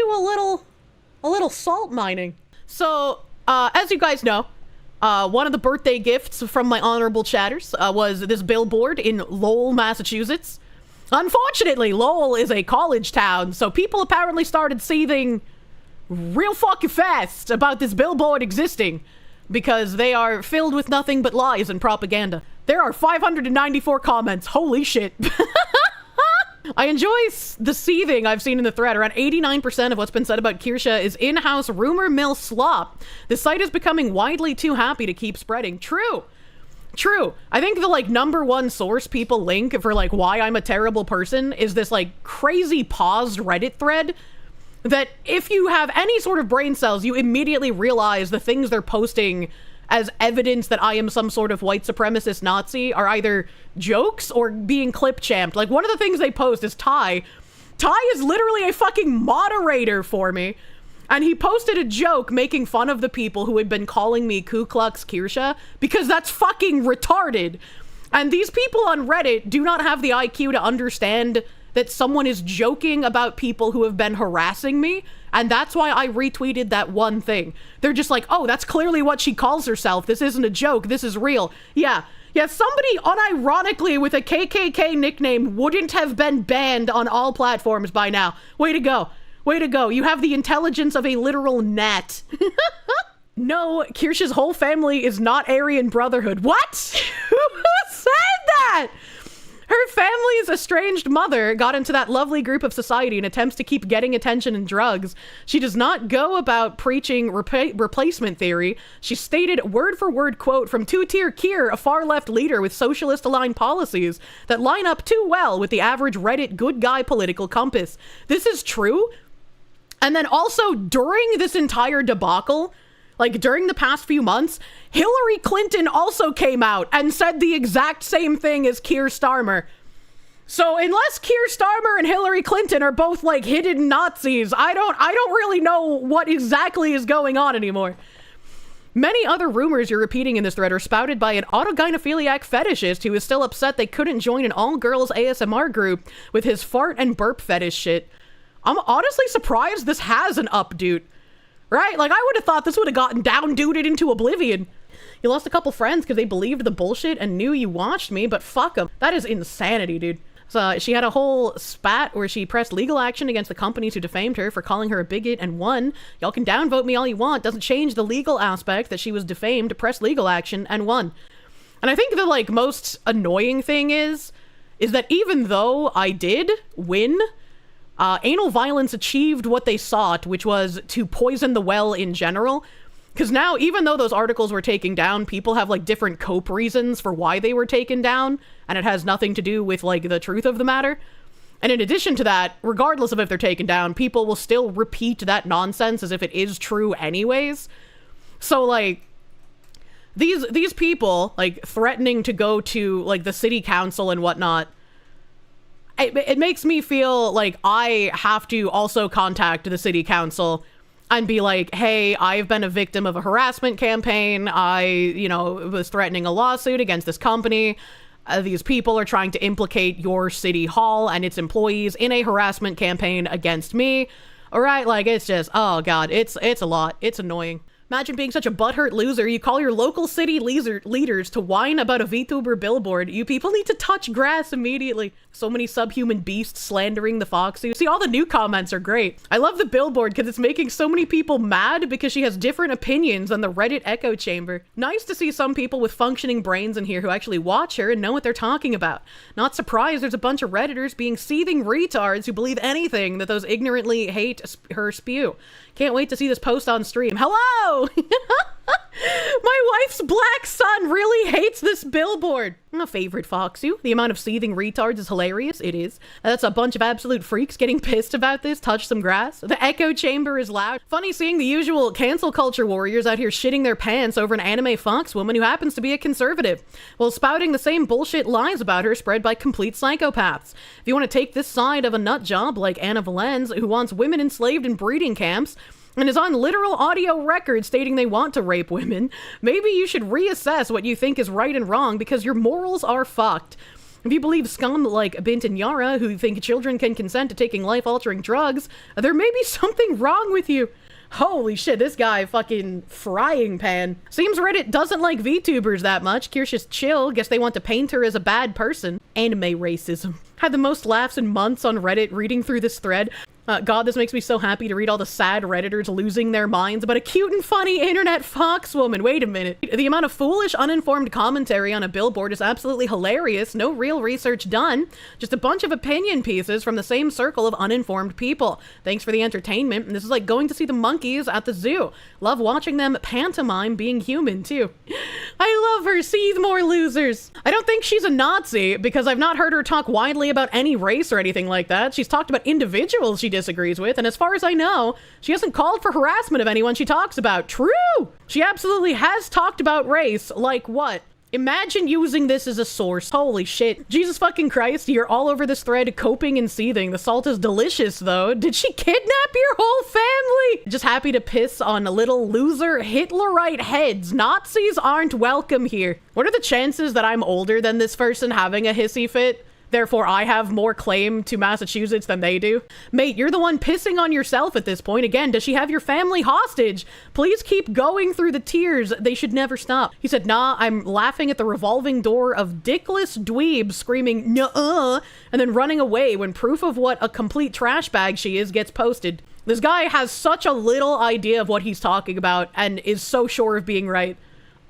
do a little salt mining. So, as you guys know, one of the birthday gifts from my honorable chatters was this billboard in Lowell, Massachusetts. Unfortunately, Lowell is a college town, so people apparently started seething real fucking fast about this billboard existing because they are filled with nothing but lies and propaganda. There are 594 comments. Holy shit. I enjoy the seething I've seen in the thread. Around 89% of what's been said about Kirsche is in-house rumor mill slop. The site is becoming widely too happy to keep spreading. True. I think the #1 source people link for why I'm a terrible person is this crazy paused Reddit thread that if you have any sort of brain cells, you immediately realize the things they're posting as evidence that I am some sort of white supremacist Nazi are either jokes or being clip-champed. One of the things they post is Ty. Ty is literally a fucking moderator for me. And he posted a joke making fun of the people who had been calling me Ku Klux Kirsche because that's fucking retarded. And these people on Reddit do not have the IQ to understand that someone is joking about people who have been harassing me. And that's why I retweeted that one thing. They're just like, oh, that's clearly what she calls herself. This isn't a joke. This is real. Yeah, somebody unironically with a KKK nickname wouldn't have been banned on all platforms by now. Way to go. You have the intelligence of a literal gnat. No, Kirsche's whole family is not Aryan Brotherhood. What? Who said that? Her family's estranged mother got into that lovely group of society in attempts to keep getting attention and drugs. She does not go about preaching replacement theory. She stated word-for-word quote from two-tier Kier, a far-left leader with socialist-aligned policies that line up too well with the average Reddit good guy political compass. This is true. And then also during this entire debacle, during the past few months, Hillary Clinton also came out and said the exact same thing as Keir Starmer. So unless Keir Starmer and Hillary Clinton are both hidden Nazis, I don't really know what exactly is going on anymore. Many other rumors you're repeating in this thread are spouted by an autogynephiliac fetishist who is still upset they couldn't join an all-girls ASMR group with his fart and burp fetish shit. I'm honestly surprised this has an update. Right? I would have thought this would have gotten down-duded into oblivion. You lost a couple friends because they believed the bullshit and knew you watched me, but fuck them. That is insanity, dude. So she had a whole spat where she pressed legal action against the companies who defamed her for calling her a bigot and won. Y'all can downvote me all you want. Doesn't change the legal aspect that she was defamed, pressed legal action, and won. And I think the most annoying thing is that even though I did win, anal violence achieved what they sought, which was to poison the well in general. Because now, even though those articles were taken down, people have different cope reasons for why they were taken down, and it has nothing to do with the truth of the matter. And in addition to that, regardless of if they're taken down, people will still repeat that nonsense as if it is true anyways. So these people threatening to go to the city council and whatnot, it makes me feel like I have to also contact the city council and be like, hey, I've been a victim of a harassment campaign. I, was threatening a lawsuit against this company. These people are trying to implicate your city hall and its employees in a harassment campaign against me. All right, it's just, oh God, it's a lot. It's annoying. Imagine being such a butthurt loser. You call your local city leaders to whine about a VTuber billboard. You people need to touch grass immediately. So many subhuman beasts slandering the Foxy. See, all the new comments are great. I love the billboard because it's making so many people mad because she has different opinions on the Reddit echo chamber. Nice to see some people with functioning brains in here who actually watch her and know what they're talking about. Not surprised there's a bunch of Redditors being seething retards who believe anything that those ignorantly hate her spew. Can't wait to see this post on stream. Hello! My wife's black son really hates this billboard. A favorite Foxu. The amount of seething retards is hilarious. It is. That's a bunch of absolute freaks getting pissed about this. Touch some grass. The echo chamber is loud. Funny seeing the usual cancel culture warriors out here shitting their pants over an anime fox woman who happens to be a conservative, while spouting the same bullshit lies about her spread by complete psychopaths. If you want to take this side of a nut job like Anna Valens, who wants women enslaved in breeding camps, and is on literal audio record stating they want to rape women, maybe you should reassess what you think is right and wrong because your morals are fucked. If you believe scum like Bint and Yara, who think children can consent to taking life-altering drugs, there may be something wrong with you. Holy shit, this guy fucking frying pan. Seems Reddit doesn't like VTubers that much. Kirsche's chill. Guess they want to paint her as a bad person. Anime racism. Had the most laughs in months on Reddit reading through this thread. God, this makes me so happy to read all the sad Redditors losing their minds about a cute and funny internet foxwoman. Wait a minute. The amount of foolish, uninformed commentary on a billboard is absolutely hilarious. No real research done. Just a bunch of opinion pieces from the same circle of uninformed people. Thanks for the entertainment. This is like going to see the monkeys at the zoo. Love watching them pantomime being human, too. I love her. Seethe more losers. I don't think she's a Nazi because I've not heard her talk widely about any race or anything like that. She's talked about individuals she disagrees with, and as far as I know, she hasn't called for harassment of anyone she talks about. True! She absolutely has talked about race. Like what? Imagine using this as a source. Holy shit. Jesus fucking Christ, you're all over this thread coping and seething. The salt is delicious, though. Did she kidnap your whole family? Just happy to piss on little loser Hitlerite heads. Nazis aren't welcome here. What are the chances that I'm older than this person having a hissy fit? Therefore, I have more claim to Massachusetts than they do. Mate, you're the one pissing on yourself at this point. Again, does she have your family hostage? Please keep going through the tears. They should never stop. He said, nah, I'm laughing at the revolving door of dickless dweebs screaming, nuh-uh, and then running away when proof of what a complete trash bag she is gets posted. This guy has such a little idea of what he's talking about and is so sure of being right.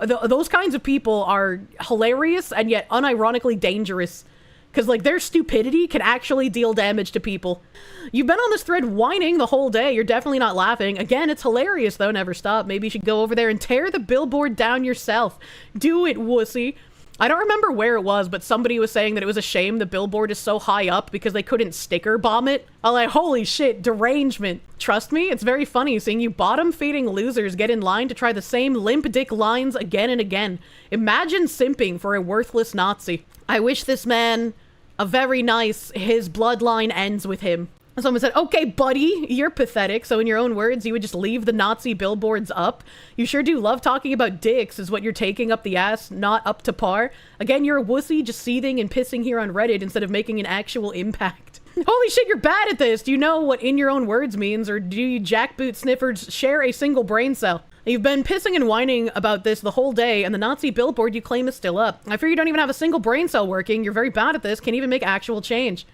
Those kinds of people are hilarious and yet unironically dangerous. Because, like, their stupidity can actually deal damage to people. You've been on this thread whining the whole day. You're definitely not laughing. Again, it's hilarious, though. Never stop. Maybe you should go over there and tear the billboard down yourself. Do it, wussy. I don't remember where it was, but somebody was saying that it was a shame the billboard is so high up because they couldn't sticker bomb it. I'm like, holy shit, derangement. Trust me, it's very funny seeing you bottom-feeding losers get in line to try the same limp dick lines again and again. Imagine simping for a worthless Nazi. I wish this man... a very nice, his bloodline ends with him. Someone said, okay, buddy, you're pathetic. So in your own words, you would just leave the Nazi billboards up. You sure do love talking about dicks is what you're taking up the ass, not up to par. Again, you're a wussy just seething and pissing here on Reddit instead of making an actual impact. Holy shit, you're bad at this. Do you know what in your own words means? Or do you jackboot sniffers share a single brain cell? You've been pissing and whining about this the whole day, and the Nazi billboard you claim is still up. I fear you don't even have a single brain cell working. You're very bad at this. Can't even make actual change.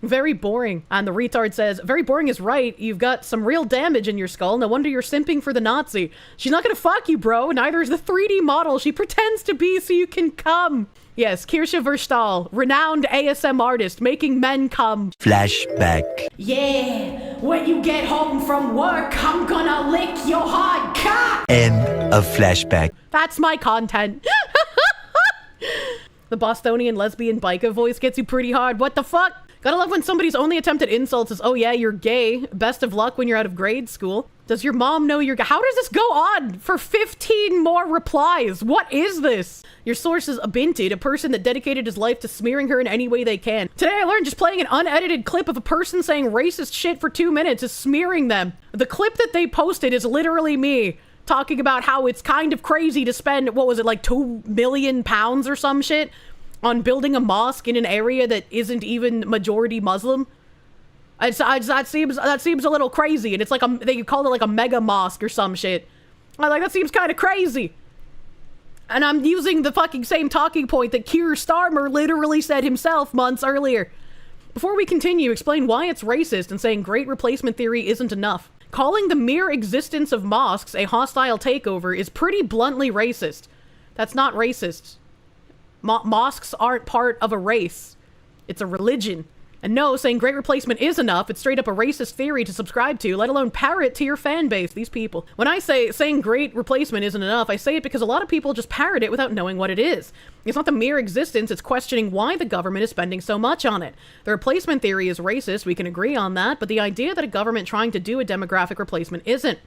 Very boring. And the retard says, very boring is right. You've got some real damage in your skull. No wonder you're simping for the Nazi. She's not gonna fuck you, bro. Neither is the 3D model she pretends to be so you can come. Yes, Kirsche Verstahl, renowned ASM artist, making men come. Flashback. Yeah, when you get home from work, I'm gonna lick your hard cock. End of flashback. That's my content. The Bostonian lesbian biker voice gets you pretty hard. What the fuck? Gotta love when somebody's only attempt at insults is, oh yeah, you're gay. Best of luck when you're out of grade school. Does your mom know you're gay? How does this go on for 15 more replies? What is this? Your source is Abinted, a person that dedicated his life to smearing her in any way they can. Today I learned just playing an unedited clip of a person saying racist shit for 2 minutes is smearing them. The clip that they posted is literally me talking about how it's kind of crazy to spend, what was it, like £2 million or some shit on building a mosque in an area that isn't even majority Muslim. That seems a little crazy, and it's like they called it like a mega mosque or some shit. I'm like, that seems kind of crazy. And I'm using the fucking same talking point that Keir Starmer literally said himself months earlier. Before we continue, explain why it's racist and saying great replacement theory isn't enough. Calling the mere existence of mosques a hostile takeover is pretty bluntly racist. That's not racist. Mosques aren't part of a race. It's a religion. And no, saying great replacement is enough. It's straight up a racist theory to subscribe to, let alone parrot to your fan base, these people. When I say saying great replacement isn't enough, I say it because a lot of people just parrot it without knowing what it is. It's not the mere existence, it's questioning why the government is spending so much on it. The replacement theory is racist, we can agree on that, but the idea that a government trying to do a demographic replacement isn't.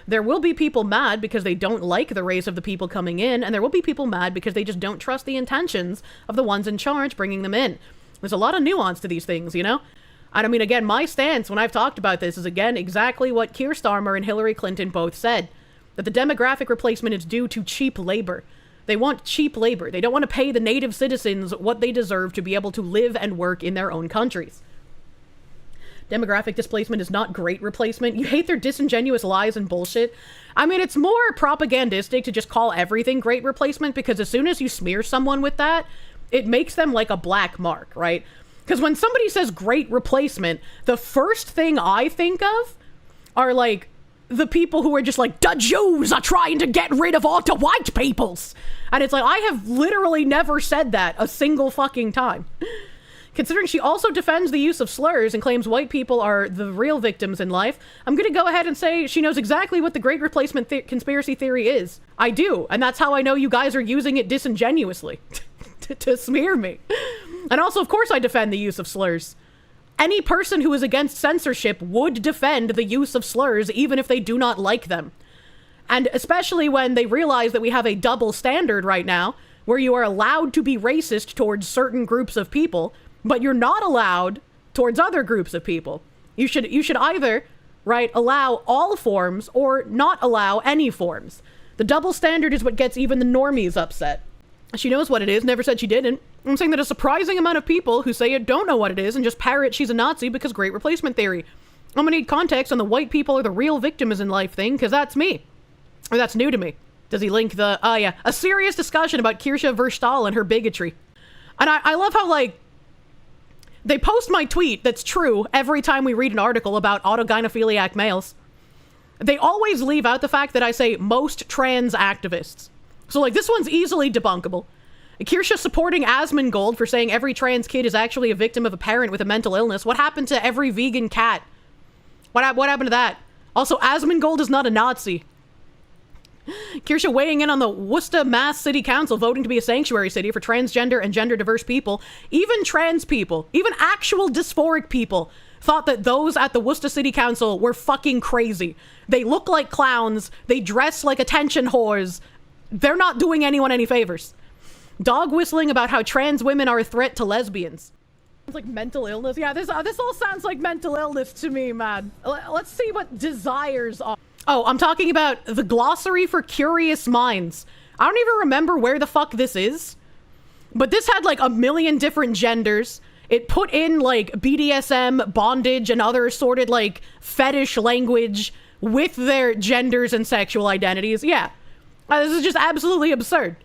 There will be people mad because they don't like the race of the people coming in, and there will be people mad because they just don't trust the intentions of the ones in charge bringing them in. There's a lot of nuance to these things, you know? And I mean, again, my stance when I've talked about this is, again, exactly what Keir Starmer and Hillary Clinton both said. That the demographic replacement is due to cheap labor. They want cheap labor. They don't want to pay the native citizens what they deserve to be able to live and work in their own countries. Demographic displacement is not great replacement. You hate their disingenuous lies and bullshit. I mean, it's more propagandistic to just call everything great replacement, because as soon as you smear someone with that, it makes them like a black mark, right? Because when somebody says great replacement, the first thing I think of are like the people who are just like, the Jews are trying to get rid of all the white peoples. And it's like, I have literally never said that a single fucking time. Considering she also defends the use of slurs and claims white people are the real victims in life, I'm going to go ahead and say she knows exactly what the Great Replacement conspiracy theory is. I do, and that's how I know you guys are using it disingenuously to smear me. And also, of course, I defend the use of slurs. Any person who is against censorship would defend the use of slurs even if they do not like them. And especially when they realize that we have a double standard right now, where you are allowed to be racist towards certain groups of people, but you're not allowed towards other groups of people. You should either, right, allow all forms or not allow any forms. The double standard is what gets even the normies upset. She knows what it is, never said she didn't. I'm saying that a surprising amount of people who say it don't know what it is and just parrot she's a Nazi because great replacement theory. I'm gonna need context on the white people are the real victims in life thing, because that's me. Or that's new to me. Does he link the, a serious discussion about Kirsche versus Stahl and her bigotry. And I love how, like, they post my tweet that's true every time we read an article about autogynephiliac males. They always leave out the fact that I say most trans activists. So, like, this one's easily debunkable. Kirsche supporting Asmongold for saying every trans kid is actually a victim of a parent with a mental illness. What happened to every vegan cat? What happened to that? Also, Asmongold is not a Nazi. Kirsche weighing in on the Worcester Mass City Council voting to be a sanctuary city for transgender and gender diverse people. Even trans people, even actual dysphoric people, thought that those at the Worcester City Council were fucking crazy. They look like clowns. They dress like attention whores. They're not doing anyone any favors. Dog whistling about how trans women are a threat to lesbians. It's like mental illness. Yeah, this all sounds like mental illness to me, man. Let's see what desires are. Oh, I'm talking about the glossary for curious minds. I don't even remember where the fuck this is, but this had like a million different genders. It put in like BDSM, bondage, and other assorted like fetish language with their genders and sexual identities. Yeah, this is just absolutely absurd.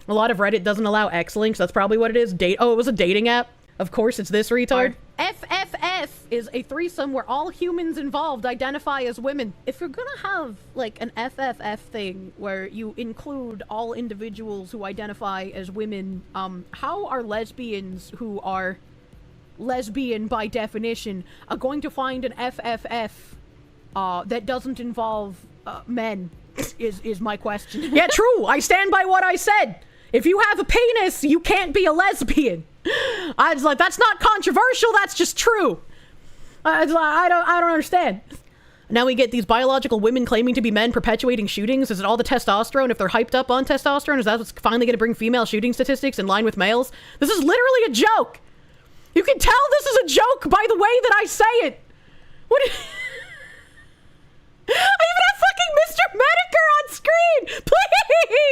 A lot of Reddit doesn't allow X links. That's probably what it is. It was a dating app. Of course, it's this retard. FFF is a threesome where all humans involved identify as women. If you're gonna have, like, an FFF thing where you include all individuals who identify as women, how are lesbians who are lesbian by definition are going to find an FFF that doesn't involve men, is my question. Yeah, true. I stand by what I said. If you have a penis, you can't be a lesbian. I was like, that's not controversial, that's just true. I don't understand. Now we get these biological women claiming to be men perpetuating shootings. Is it all the testosterone? If they're hyped up on testosterone, is that what's finally going to bring female shooting statistics in line with males? This is literally a joke. You can tell this is a joke by the way that I say it. What? I even have fucking Mr. Medicare on screen.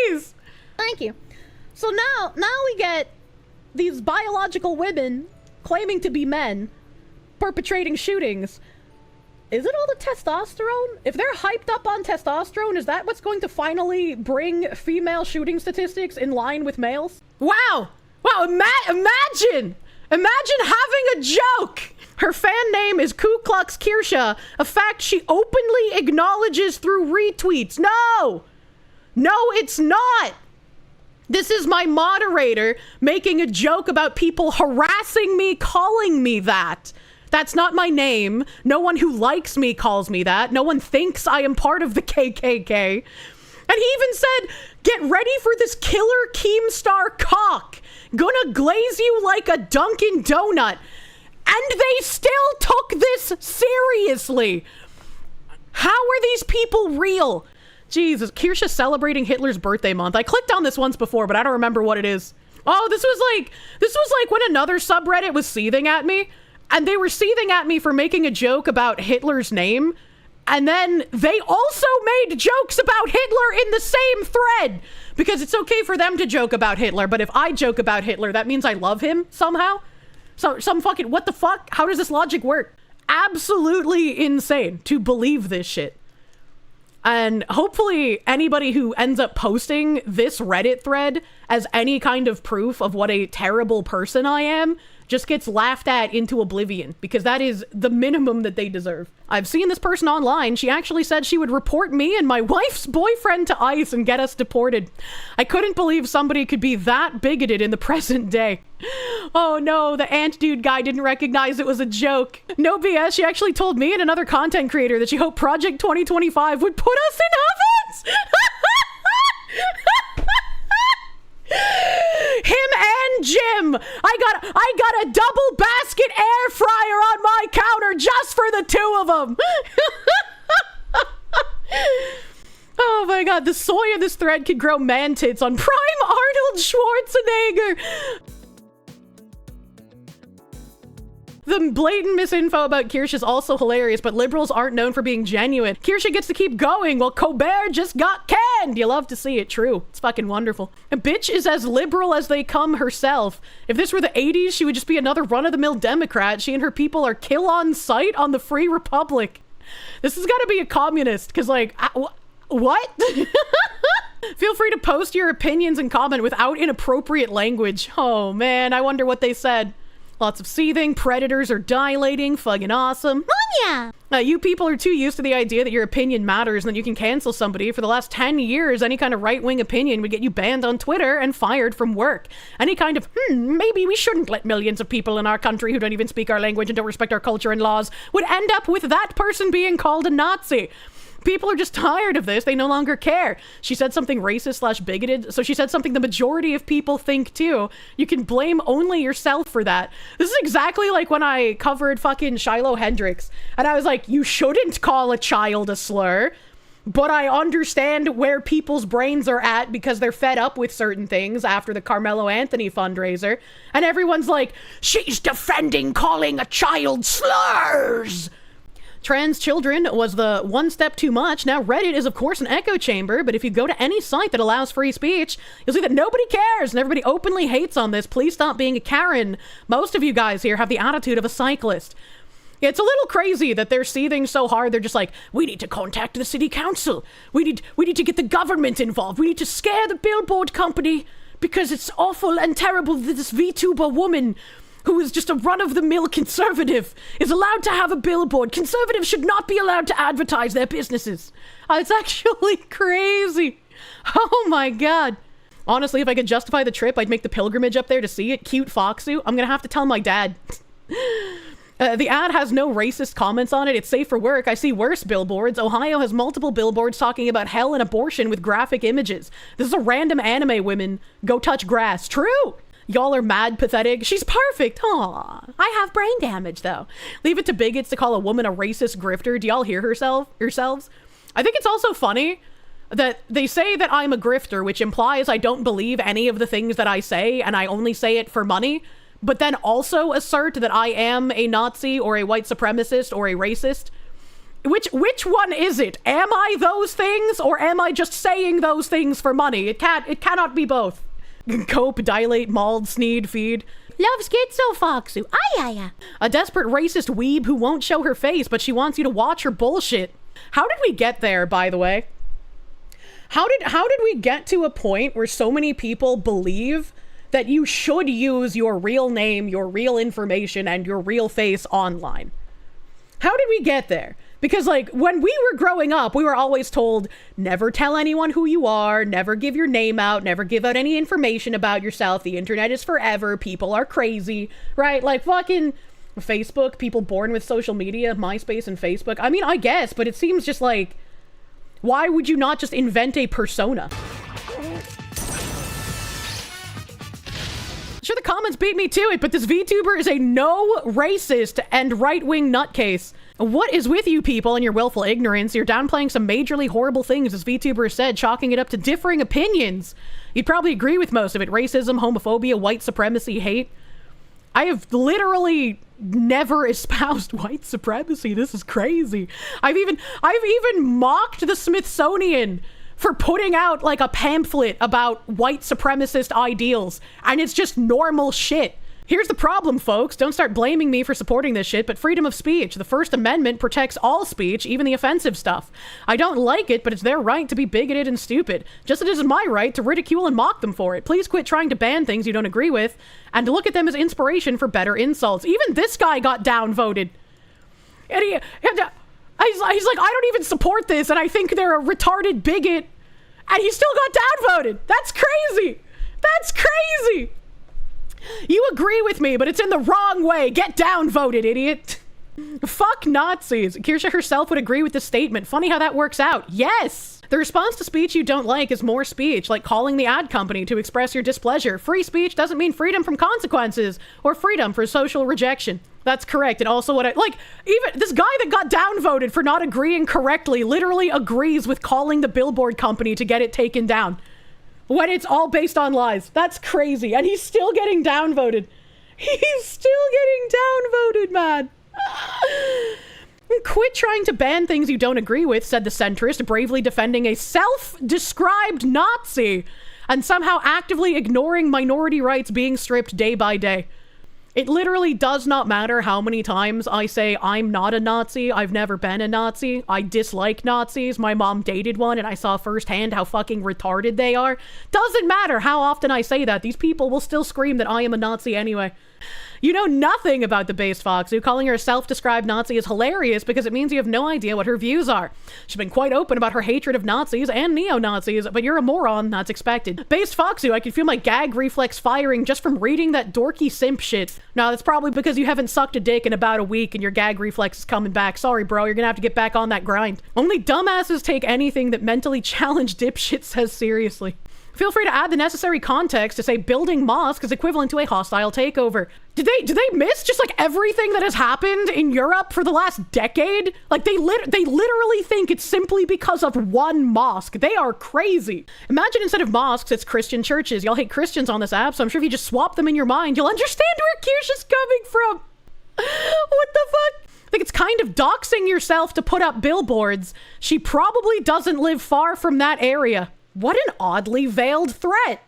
Please. Thank you. So now we get these biological women claiming to be men perpetrating shootings. Is it all the testosterone? If they're hyped up on testosterone, is that what's going to finally bring female shooting statistics in line with males? Wow! Wow, imagine having a joke! Her fan name is Ku Klux Kirsche, a fact she openly acknowledges through retweets. No! No, it's not! This is my moderator making a joke about people harassing me, calling me that. That's not my name. No one who likes me calls me that. No one thinks I am part of the KKK. And he even said, get ready for this killer Keemstar cock. Gonna glaze you like a Dunkin' Donut. And they still took this seriously. How are these people real? Jesus, Kirsche celebrating Hitler's birthday month. I clicked on this once before, but I don't remember what it is. Oh, this was like when another subreddit was seething at me, and they were seething at me for making a joke about Hitler's name, and then they also made jokes about Hitler in the same thread, Because it's okay for them to joke about Hitler, but if I joke about Hitler, that means I love him somehow? So some fucking, what the fuck? How does this logic work? Absolutely insane to believe this shit. And hopefully anybody who ends up posting this Reddit thread as any kind of proof of what a terrible person I am just gets laughed at into oblivion, because that is the minimum that they deserve. I've seen this person online. She actually said she would report me and my wife's boyfriend to ICE and get us deported. I couldn't believe somebody could be that bigoted in the present day. Oh no, the ant dude guy didn't recognize it was a joke. No BS, she actually told me and another content creator that she hoped Project 2025 would put us in ovens! Him and Jim! I got a double basket air fryer on my counter just for the two of them! Oh my god, the soy in this thread could grow man tits on prime Arnold Schwarzenegger! The blatant misinfo about Kirsche is also hilarious, but liberals aren't known for being genuine. Kirsche gets to keep going while Colbert just got canned. You love to see it. True. It's fucking wonderful. A bitch is as liberal as they come herself. If this were the 80s, she would just be another run-of-the-mill Democrat. She and her people are kill on sight on the free republic. This has got to be a communist, because like, what? Feel free to post your opinions and comment without inappropriate language. Oh man, I wonder what they said. Lots of seething, predators are dilating, fucking awesome. Oh yeah! You people are too used to the idea that your opinion matters and that you can cancel somebody. For the last 10 years, any kind of right-wing opinion would get you banned on Twitter and fired from work. Any kind of, maybe we shouldn't let millions of people in our country who don't even speak our language and don't respect our culture and laws would end up with that person being called a Nazi. People are just tired of this. They no longer care. She said something racist / bigoted, so she said something the majority of people think too. You can blame only yourself for that. This is exactly like when I covered fucking Shiloh Hendrix, and I was like, you shouldn't call a child a slur, but I understand where people's brains are at because they're fed up with certain things after the Carmelo Anthony fundraiser, and everyone's like, she's defending calling a child slurs! Trans children was the one step too much. Now Reddit is of course an echo chamber, but if you go to any site that allows free speech, you'll see that nobody cares and everybody openly hates on this. Please stop being a Karen. Most of you guys here have the attitude of a cyclist. It's a little crazy that they're seething so hard. They're just like, we need to contact the city council. We need to get the government involved. We need to scare the billboard company because it's awful and terrible that this VTuber woman who is just a run-of-the-mill conservative, is allowed to have a billboard. Conservatives should not be allowed to advertise their businesses. It's actually crazy. Oh my god. Honestly, if I could justify the trip, I'd make the pilgrimage up there to see it. Cute foxu. I'm gonna have to tell my dad. The ad has no racist comments on it. It's safe for work. I see worse billboards. Ohio has multiple billboards talking about hell and abortion with graphic images. This is a random anime women. Go touch grass. True. Y'all are mad pathetic. She's perfect. Aw. I have brain damage, though. Leave it to bigots to call a woman a racist grifter. Do y'all hear yourselves? I think it's also funny that they say that I'm a grifter, which implies I don't believe any of the things that I say, and I only say it for money, but then also assert that I am a Nazi or a white supremacist or a racist. Which one is it? Am I those things, or am I just saying those things for money? It cannot be both. Cope, dilate, mauled, sneed, feed. Love schizo foxu. Ay. A desperate racist weeb who won't show her face, but she wants you to watch her bullshit. How did we get there, by the way? How did we get to a point where so many people believe that you should use your real name, your real information, and your real face online? How did we get there? Because, like, when we were growing up, we were always told, never tell anyone who you are, never give your name out, never give out any information about yourself. The internet is forever. People are crazy, right? Like, fucking Facebook, people born with social media, MySpace and Facebook. I mean, I guess, but it seems just like, why would you not just invent a persona? Sure, the comments beat me to it, but this VTuber is a no racist and right-wing nutcase. What is with you people and your willful ignorance? You're downplaying some majorly horrible things this VTuber said, chalking it up to differing opinions. You'd probably agree with most of it. Racism, homophobia, white supremacy, hate. I have literally never espoused white supremacy. This is crazy. I've even mocked the Smithsonian for putting out like a pamphlet about white supremacist ideals, and it's just normal shit. Here's the problem, folks. Don't start blaming me for supporting this shit, but freedom of speech. The First Amendment protects all speech, even the offensive stuff. I don't like it, but it's their right to be bigoted and stupid. Just as it is my right to ridicule and mock them for it. Please quit trying to ban things you don't agree with, and to look at them as inspiration for better insults. Even this guy got downvoted. And he's like, I don't even support this, and I think they're a retarded bigot. And he still got downvoted. That's crazy. That's crazy. You agree with me, but it's in the wrong way. Get downvoted, idiot. Fuck Nazis. Kirsche herself would agree with this statement. Funny how that works out. Yes. The response to speech you don't like is more speech, like calling the ad company to express your displeasure. Free speech doesn't mean freedom from consequences or freedom for social rejection. That's correct. And also even this guy that got downvoted for not agreeing correctly literally agrees with calling the billboard company to get it taken down. When it's all based on lies. That's crazy. And he's still getting downvoted. He's still getting downvoted, man. Quit trying to ban things you don't agree with, said the centrist, bravely defending a self-described Nazi and somehow actively ignoring minority rights being stripped day by day. It literally does not matter how many times I say I'm not a Nazi, I've never been a Nazi, I dislike Nazis, my mom dated one and I saw firsthand how fucking retarded they are. Doesn't matter how often I say that, these people will still scream that I am a Nazi anyway. You know nothing about the based fox, who calling her a self-described Nazi is hilarious because it means you have no idea what her views are. She's been quite open about her hatred of Nazis and neo-Nazis, but you're a moron, that's expected. Based Foxu, I can feel my gag reflex firing just from reading that dorky simp shit. No, that's probably because you haven't sucked a dick in about a week and your gag reflex is coming back. Sorry, bro, you're gonna have to get back on that grind. Only dumbasses take anything that mentally challenged dipshit says seriously. Feel free to add the necessary context to say building mosques is equivalent to a hostile takeover. Did they miss just like everything that has happened in Europe for the last decade? Like they literally think it's simply because of one mosque. They are crazy. Imagine instead of mosques, it's Christian churches. Y'all hate Christians on this app, so I'm sure if you just swap them in your mind, you'll understand where Kirsche is coming from. What the fuck? I think it's kind of doxing yourself to put up billboards. She probably doesn't live far from that area. What an oddly veiled threat.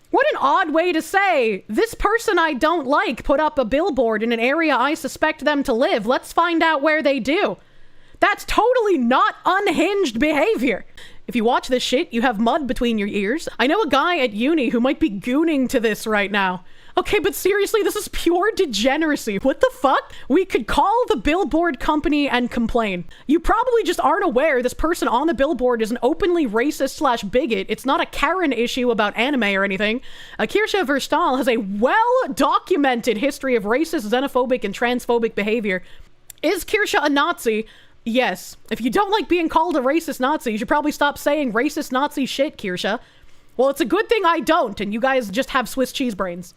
What an odd way to say, this person I don't like put up a billboard in an area I suspect them to live. Let's find out where they do. That's totally not unhinged behavior. If you watch this shit, you have mud between your ears. I know a guy at uni who might be gooning to this right now. Okay, but seriously, this is pure degeneracy. What the fuck? We could call the billboard company and complain. You probably just aren't aware this person on the billboard is an openly racist / bigot. It's not a Karen issue about anime or anything. Kirsche Verstal has a well-documented history of racist, xenophobic, and transphobic behavior. Is Kirsche a Nazi? Yes. If you don't like being called a racist Nazi, you should probably stop saying racist Nazi shit, Kirsche. Well, it's a good thing I don't, and you guys just have Swiss cheese brains.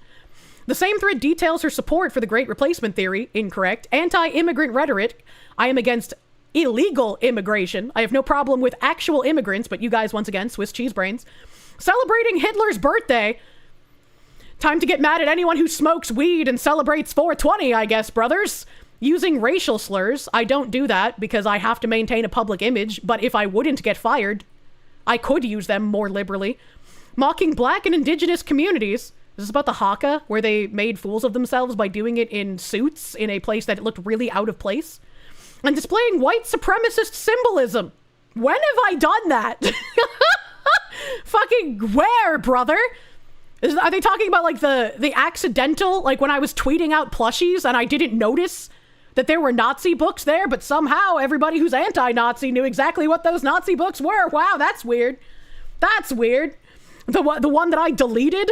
The same thread details her support for the Great Replacement Theory, incorrect, anti-immigrant rhetoric, I am against illegal immigration, I have no problem with actual immigrants, but you guys, once again, Swiss cheese brains, celebrating Hitler's birthday, time to get mad at anyone who smokes weed and celebrates 420, I guess, brothers, using racial slurs, I don't do that because I have to maintain a public image, but if I wouldn't get fired, I could use them more liberally, mocking Black and Indigenous communities. This is about the Haka, where they made fools of themselves by doing it in suits in a place that looked really out of place. And displaying white supremacist symbolism. When have I done that? Fucking where, brother? Are they talking about like the accidental, like when I was tweeting out plushies and I didn't notice that there were Nazi books there, but somehow everybody who's anti-Nazi knew exactly what those Nazi books were? Wow, that's weird. That's weird. The one that I deleted?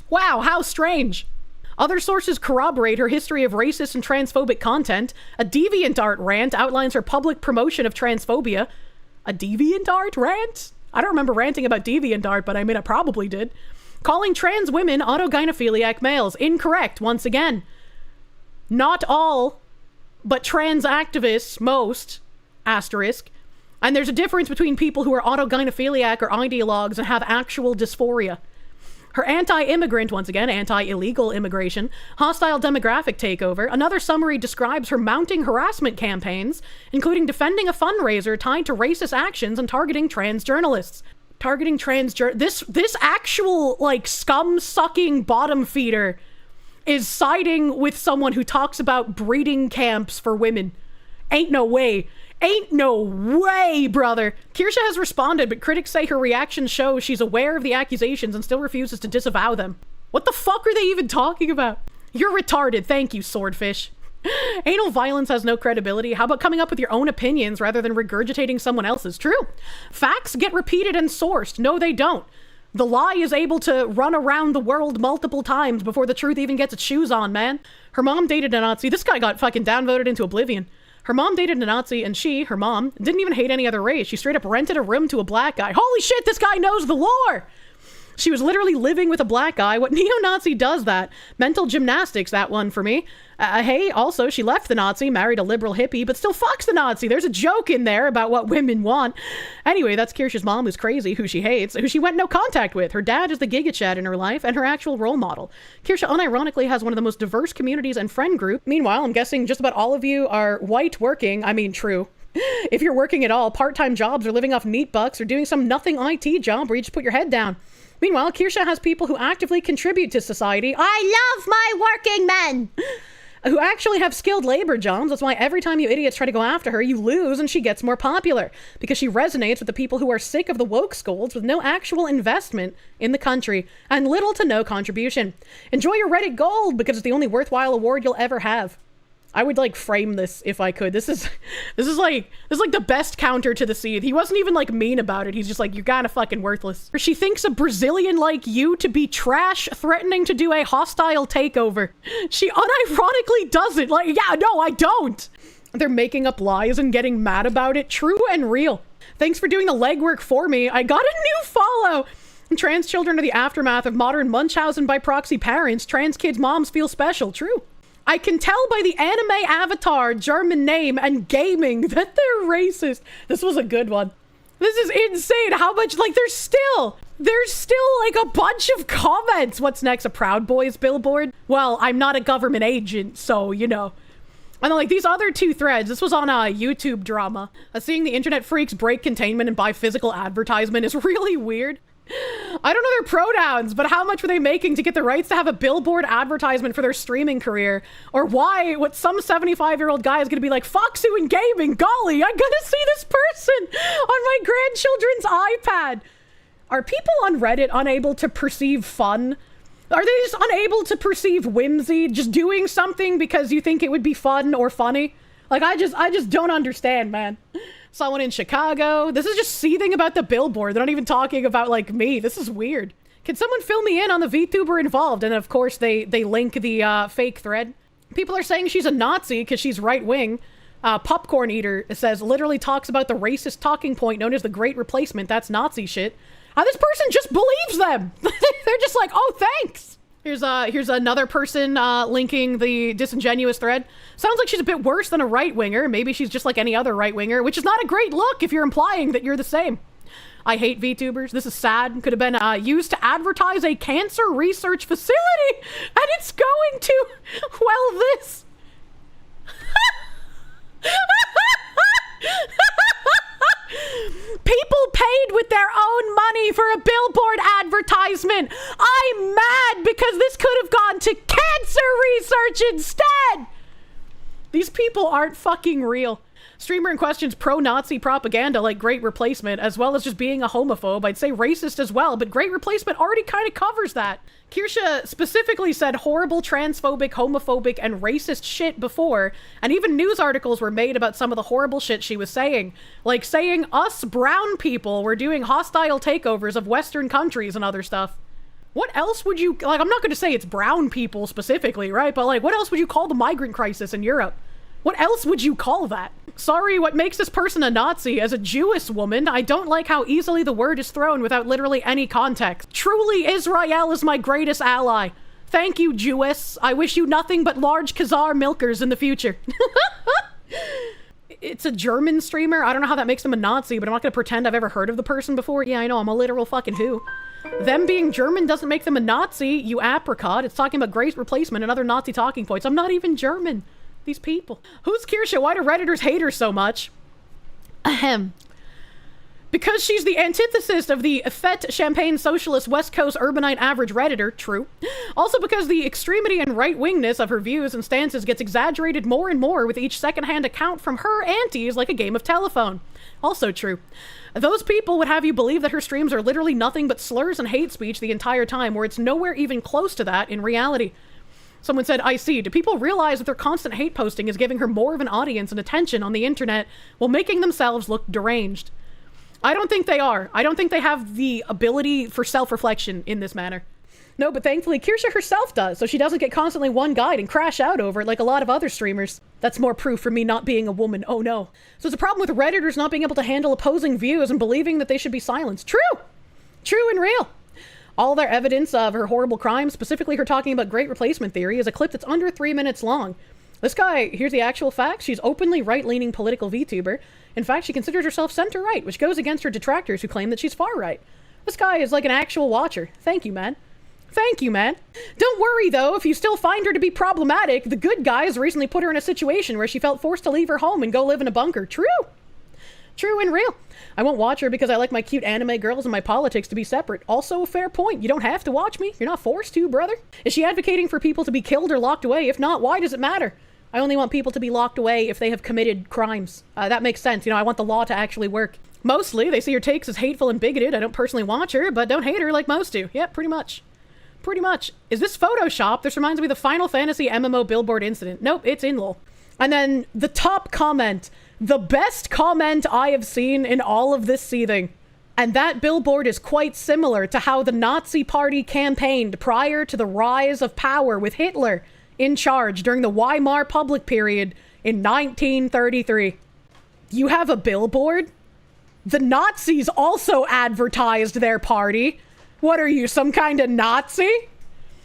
Wow, how strange. Other sources corroborate her history of racist and transphobic content. A DeviantArt rant outlines her public promotion of transphobia. A DeviantArt rant? I don't remember ranting about DeviantArt, but I mean, I probably did. Calling trans women autogynephiliac males. Incorrect, once again. Not all, but trans activists, most, asterisk. And there's a difference between people who are autogynephiliac or ideologues and have actual dysphoria. her anti-immigrant, once again, anti-illegal immigration, hostile demographic takeover. Another summary describes her mounting harassment campaigns, including defending a fundraiser tied to racist actions and targeting trans journalists. This actual, like, scum-sucking bottom feeder is siding with someone who talks about breeding camps for women. Ain't no way. Ain't no way, brother. Kirsche has responded, but critics say her reaction shows she's aware of the accusations and still refuses to disavow them. What the fuck are they even talking about? You're retarded. Thank you, swordfish. Anal violence has no credibility. How about coming up with your own opinions rather than regurgitating someone else's? True. Facts get repeated and sourced. No, they don't. The lie is able to run around the world multiple times before the truth even gets its shoes on, man. Her mom dated a Nazi. This guy got fucking downvoted into oblivion. Her mom dated a Nazi, and she, her mom, didn't even hate any other race. She straight up rented a room to a black guy. Holy shit, this guy knows the lore! She was literally living with a black guy. What neo-Nazi does that? Mental gymnastics, that one for me. Hey, also, she left the Nazi, married a liberal hippie, but still fucks the Nazi. There's a joke in there about what women want. Anyway, that's Kirsche's mom, who's crazy, who she hates, who she went no contact with. Her dad is the Giga Chad in her life, and her actual role model. Kirsche unironically has one of the most diverse communities and friend group. Meanwhile, I'm guessing just about all of you are white working. I mean, true. If you're working at all, part-time jobs or living off neat bucks or doing some nothing IT job where you just put your head down. Meanwhile, Kirsche has people who actively contribute to society. I love my working men! Who actually have skilled labor jobs. That's why every time you idiots try to go after her, you lose and she gets more popular. Because she resonates with the people who are sick of the woke scolds with no actual investment in the country and little to no contribution. Enjoy your Reddit gold because it's the only worthwhile award you'll ever have. I would like frame this if I could. This is like the best counter to the seed. He wasn't even like mean about it. He's just like, you're kinda fucking worthless. She thinks a Brazilian like you to be trash, threatening to do a hostile takeover. She unironically does it. Like, yeah, no, I don't. They're making up lies and getting mad about it. True and real. Thanks for doing the legwork for me. I got a new follow. Trans children are the aftermath of modern Munchausen by proxy parents. Trans kids' moms feel special. True. I can tell by the anime avatar, German name, and gaming that they're racist. This was a good one. This is insane how much, like, there's still like a bunch of comments. What's next? A Proud Boys billboard? Well, I'm not a government agent, so, you know. And then, like, these other two threads, this was on a YouTube drama. Seeing the internet freaks break containment and buy physical advertisement is really weird. I don't know their pronouns, but how much were they making to get the rights to have a billboard advertisement for their streaming career? Or why, what some 75-year-old guy is gonna be like, Foxu in gaming, golly, I'm gonna see this person on my grandchildren's iPad. Are people on Reddit unable to perceive fun? Are they just unable to perceive whimsy, just doing something because you think it would be fun or funny? Like, I just don't understand, man. Someone in Chicago. This is just seething about the billboard. They're not even talking about, like, me. This is weird. Can someone fill me in on the VTuber involved? And of course, they link the fake thread. People are saying she's a Nazi because she's right-wing. Popcorn Eater says, literally talks about the racist talking point known as the Great Replacement. That's Nazi shit. This person just believes them. They're just like, oh, thanks. Here's another person linking the disingenuous thread. Sounds like she's a bit worse than a right-winger. Maybe she's just like any other right-winger, which is not a great look if you're implying that you're the same. I hate VTubers. This is sad. Could have been used to advertise a cancer research facility, and it's going to, well, this. People paid with their own money for a billboard advertisement. I'm mad because this could have gone to cancer research instead. These people aren't fucking real. Streamer in question's pro-Nazi propaganda like Great Replacement, as well as just being a homophobe. I'd say racist as well, but Great Replacement already kind of covers that. Kirsche specifically said horrible transphobic, homophobic, and racist shit before, and even news articles were made about some of the horrible shit she was saying. Like saying us brown people were doing hostile takeovers of Western countries and other stuff. What else would you, like, I'm not going to say it's brown people specifically, right? But like, what else would you call the migrant crisis in Europe? What else would you call that? Sorry, what makes this person a Nazi? As a Jewish woman, I don't like how easily the word is thrown without literally any context. Truly, Israel is my greatest ally. Thank you, Jewess. I wish you nothing but large Khazar milkers in the future. it's a German streamer. I don't know how that makes them a Nazi, but I'm not gonna pretend I've ever heard of the person before. Yeah, I know, I'm a literal fucking who. Them being German doesn't make them a Nazi, you apricot. It's talking about great replacement and other Nazi talking points. I'm not even German. These people. Who's Kirsche? Why do Redditors hate her so much? Ahem. Because she's the antithesis of the effete champagne socialist West Coast urbanite average Redditor, true. Also because the extremity and right-wingness of her views and stances gets exaggerated more and more with each secondhand account from her aunties like a game of telephone. Also true. Those people would have you believe that her streams are literally nothing but slurs and hate speech the entire time, where it's nowhere even close to that in reality. Someone said, I see. Do people realize that their constant hate posting is giving her more of an audience and attention on the internet while making themselves look deranged? I don't think they are. I don't think they have the ability for self-reflection in this manner. No, but thankfully Kirsche herself does, so she doesn't get constantly one guide and crash out over it like a lot of other streamers. That's more proof for me not being a woman. Oh no. So it's a problem with Redditors not being able to handle opposing views and believing that they should be silenced. True! True and real. All their evidence of her horrible crimes, specifically her talking about great replacement theory, is a clip that's under 3 minutes long. This guy, here's the actual facts. She's openly right-leaning political VTuber. In fact, she considers herself center-right, which goes against her detractors who claim that she's far-right. This guy is like an actual watcher. Thank you, man. Thank you, man. Don't worry, though, if you still find her to be problematic. The good guys recently put her in a situation where she felt forced to leave her home and go live in a bunker. True. True and real. I won't watch her because I like my cute anime girls and my politics to be separate. Also a fair point. You don't have to watch me. You're not forced to, brother. Is she advocating for people to be killed or locked away? If not, why does it matter? I only want people to be locked away if they have committed crimes. That makes sense. You know, I want the law to actually work. Mostly, they see her takes as hateful and bigoted. I don't personally watch her, but don't hate her like most do. Yeah, pretty much. Pretty much. Is this Photoshop? This reminds me of the Final Fantasy MMO billboard incident. Nope, it's in LOL. And then the top comment. The best comment I have seen in all of this seething. And that billboard is quite similar to how the Nazi Party campaigned prior to the rise of power with Hitler in charge during the Weimar Republic period in 1933. You have a billboard? The Nazis also advertised their party. What are you, some kind of Nazi?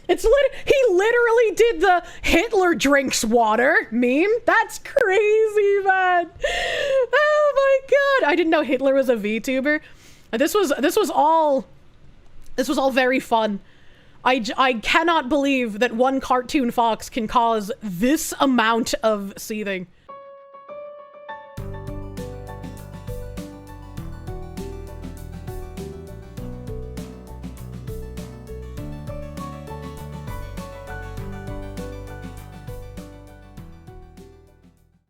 He literally did the Hitler drinks water meme. That's crazy, man. Oh my god. I didn't know Hitler was a VTuber. This was all very fun. I cannot believe that one cartoon fox can cause this amount of seething.